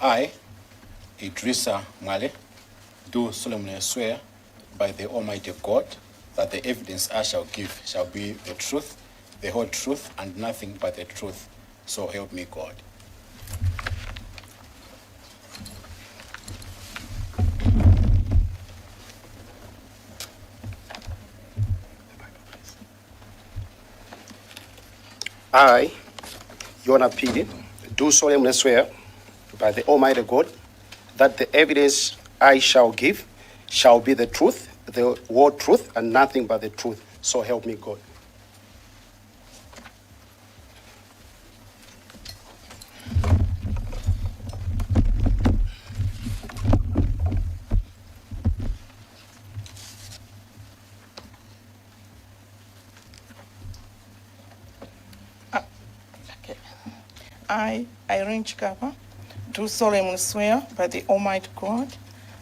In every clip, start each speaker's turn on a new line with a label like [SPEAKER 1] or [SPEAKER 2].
[SPEAKER 1] I, Idrissa Male, do solemnly swear by the Almighty God that the evidence I shall give shall be the truth, the whole truth, and nothing but the truth. So help me God.
[SPEAKER 2] I, Yona Pili, do solemnly swear by the Almighty God that the evidence I shall give shall be the truth, the whole truth, and nothing but the truth. So help me God.
[SPEAKER 3] I, Irene Chikapa, do solemnly swear by the Almighty God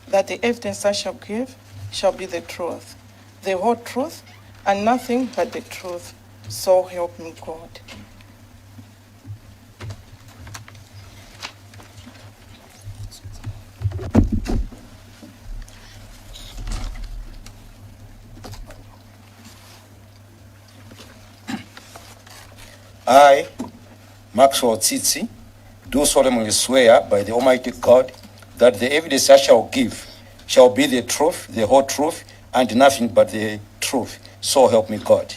[SPEAKER 3] that the evidence I shall give shall be the truth, the whole truth, and nothing but the truth. So help me God.
[SPEAKER 4] I, Maxwell Tsitsi, do solemnly swear by the Almighty God that the evidence I shall give shall be the truth, the whole truth, and nothing but the truth. So help me God.